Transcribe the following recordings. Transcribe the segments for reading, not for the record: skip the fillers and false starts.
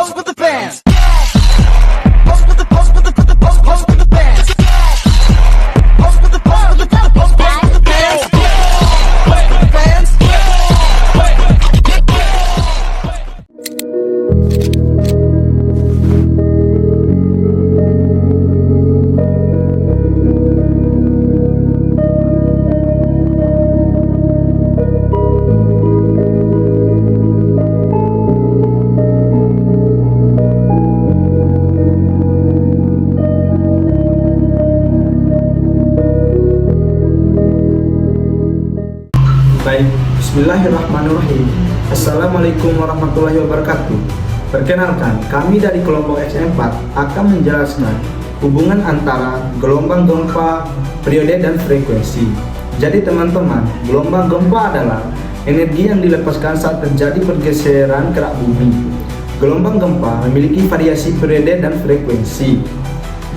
pose with the bands. Pose with the pose with the pose with the bands. Pose with the pose with the pose with the bands. Pose with the bands. Baik, bismillahirrahmanirrahim. Assalamualaikum warahmatullahi wabarakatuh. Perkenalkan, kami dari kelompok XM4 akan menjelaskan hubungan antara gelombang gempa, periode, dan frekuensi. Jadi teman-teman, gelombang gempa adalah energi yang dilepaskan saat terjadi pergeseran kerak bumi. Gelombang gempa memiliki variasi periode dan frekuensi.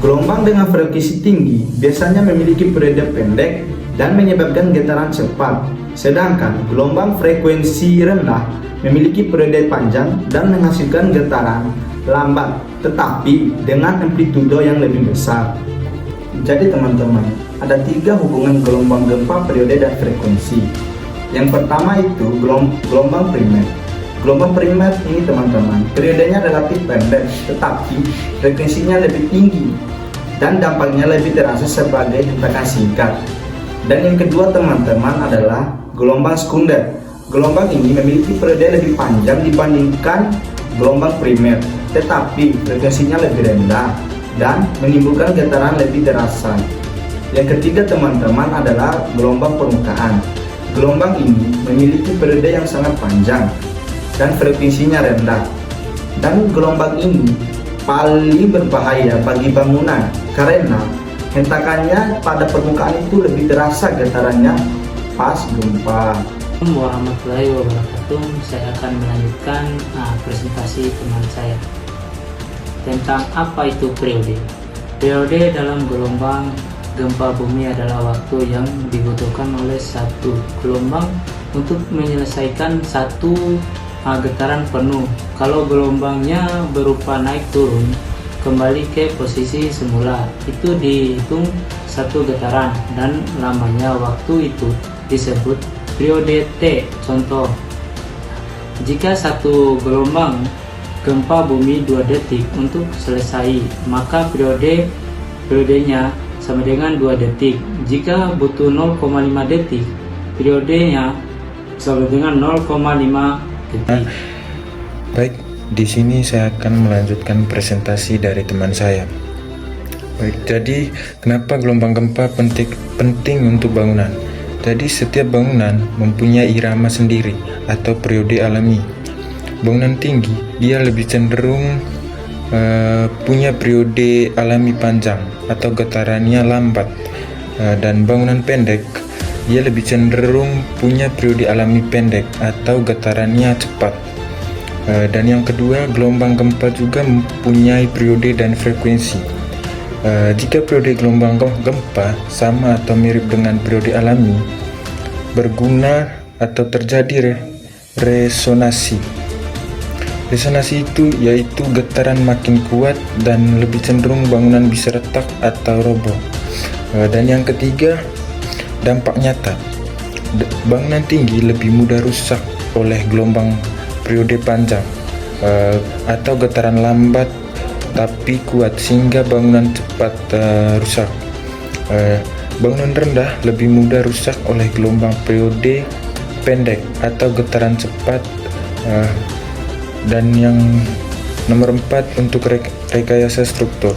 Gelombang dengan frekuensi tinggi biasanya memiliki periode pendek dan menyebabkan getaran cepat. Sedangkan gelombang frekuensi rendah memiliki periode panjang dan menghasilkan getaran lambat tetapi dengan amplitudo yang lebih besar. Jadi teman-teman, ada 3 hubungan gelombang gempa, periode, dan frekuensi. Yang pertama itu gelombang primer. Gelombang primer ini teman-teman, periodenya relatif pendek tetapi frekuensinya lebih tinggi dan dampaknya lebih terasa sebagai hentakan singkat. Dan yang kedua teman-teman adalah gelombang sekunder. Gelombang ini memiliki periode lebih panjang dibandingkan gelombang primer, tetapi frekuensinya lebih rendah dan menimbulkan getaran lebih terasa. Yang ketiga teman-teman adalah gelombang permukaan. Gelombang ini memiliki periode yang sangat panjang dan frekuensinya rendah. Dan gelombang ini paling berbahaya bagi bangunan karena hentakannya pada permukaan itu lebih terasa getarannya pas gempa. Assalamualaikum warahmatullahi wabarakatuh. Saya akan melanjutkan presentasi teman saya tentang apa itu periode. Periode dalam gelombang gempa bumi adalah waktu yang dibutuhkan oleh satu gelombang untuk menyelesaikan satu getaran penuh. Kalau gelombangnya berupa naik turun kembali ke posisi semula, itu dihitung satu getaran dan lamanya waktu itu disebut periode T. Contoh, jika satu gelombang gempa bumi 2 detik untuk selesai, maka periodenya sama dengan 2 detik. Jika butuh 0,5 detik, periodenya sama dengan 0,5 detik. Baik, di sini saya akan melanjutkan presentasi dari teman saya. Baik, jadi kenapa gelombang gempa penting untuk bangunan? Jadi setiap bangunan mempunyai irama sendiri atau periode alami. Bangunan tinggi dia lebih cenderung punya periode alami panjang atau getarannya lambat, dan bangunan pendek dia lebih cenderung punya periode alami pendek atau getarannya cepat. Dan yang kedua, gelombang gempa juga mempunyai periode dan frekuensi. Jika periode gelombang gempa sama atau mirip dengan periode alami, berguna atau terjadi resonansi. Resonansi itu yaitu getaran makin kuat dan lebih cenderung bangunan bisa retak atau roboh. Dan yang ketiga, dampak nyata. Bangunan tinggi lebih mudah rusak oleh gelombang periode panjang atau getaran lambat tapi kuat sehingga bangunan cepat rusak. Bangunan rendah lebih mudah rusak oleh gelombang periode pendek atau getaran cepat. Dan yang nomor 4 untuk rekayasa struktur.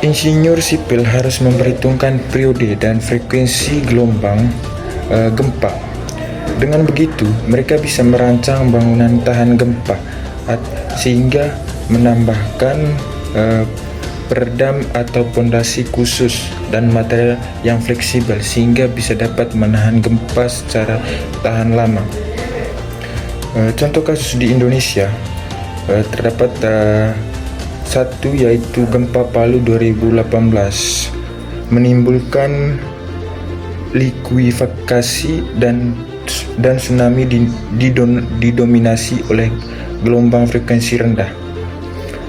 Insinyur sipil harus memperhitungkan periode dan frekuensi gelombang gempa. Dengan begitu, mereka bisa merancang bangunan tahan gempa sehingga menambahkan peredam atau pondasi khusus dan material yang fleksibel sehingga bisa dapat menahan gempa secara tahan lama. Contoh kasus di Indonesia terdapat satu, yaitu gempa Palu 2018 menimbulkan likuifaksi dan tsunami didominasi oleh gelombang frekuensi rendah.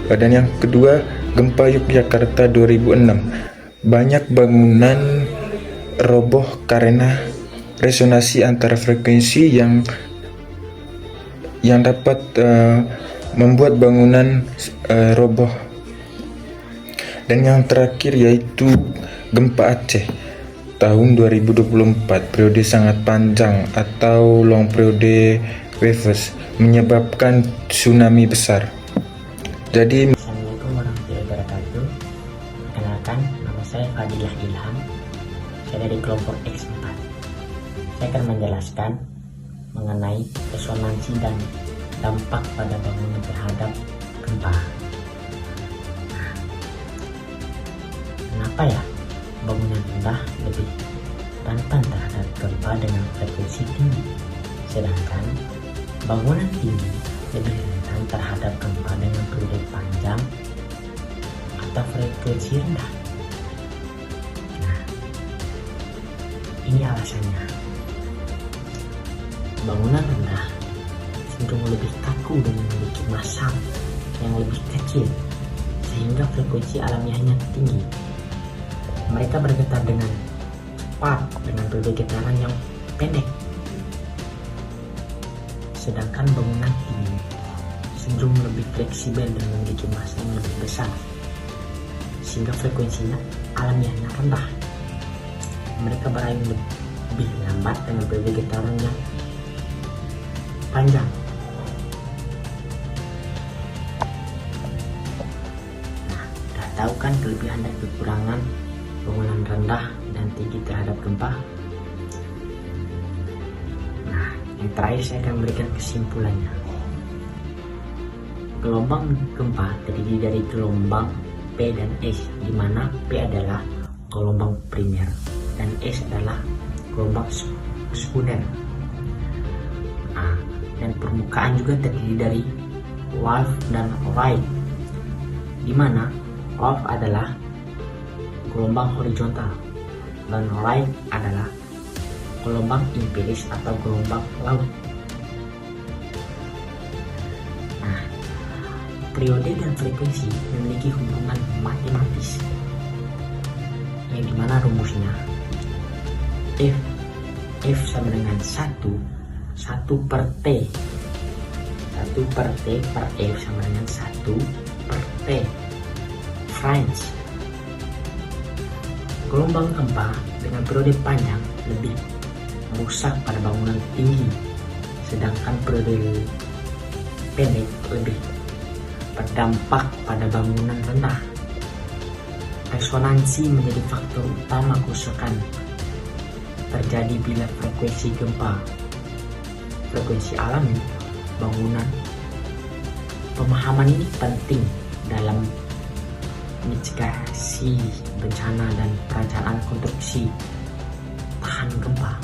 Dan yang kedua, gempa Yogyakarta 2006. Banyak bangunan roboh karena resonansi antara frekuensi yang dapat membuat bangunan roboh. Dan yang terakhir yaitu gempa Aceh tahun 2024, periode sangat panjang atau long periode waves, menyebabkan tsunami besar. Jadi Assalamualaikum warahmatullahi wabarakatuh. Perkenalkan, nama saya Fadilah Ilham. Saya dari kelompok X4. Saya akan menjelaskan mengenai resonansi dan dampak pada bangunan terhadap gempa. Kenapa ya bangunan rendah lebih rentan terhadap gempa dengan frekuensi tinggi, sedangkan bangunan tinggi lebih rentan terhadap gempa dengan periode panjang atau frekuensi rendah? Nah, ini alasannya. Bangunan rendah cenderung lebih kaku dan memiliki massa yang lebih kecil, sehingga frekuensi alamiahnya tinggi. Mereka bergetar dengan cepat dengan periode getaran yang pendek. Sedangkan bangunan tinggi cenderung lebih fleksibel dan memiliki massa yang lebih besar, sehingga frekuensinya alamiahnya rendah. Mereka berayun lebih lambat dengan periode getaran yang panjang. Nah, udah tahu kan kelebihan dan kekurangan bangunan rendah dan tinggi terhadap gempa? Nah, yang terakhir saya akan memberikan kesimpulannya. Gelombang gempa terdiri dari gelombang P dan S, di mana P adalah gelombang primer dan S adalah gelombang sekunder. Nah, dan permukaan juga terdiri dari wave dan ride, di mana wave adalah gelombang horizontal dan ride adalah gelombang empiris atau gelombang laut. Nah, periode dan frekuensi memiliki hubungan matematis, yang dimana rumusnya F sama dengan 1 per T. 1 per T per F sama dengan 1 per T. French. Gelombang gempa dengan periode panjang lebih merusak pada bangunan tinggi, sedangkan periode pendek lebih berdampak pada bangunan rendah. Resonansi menjadi faktor utama kerusakan terjadi bila frekuensi gempa, frekuensi alami bangunan. Pemahaman ini penting dalam mitigasi bencana dan perencanaan konstruksi tahan gempa.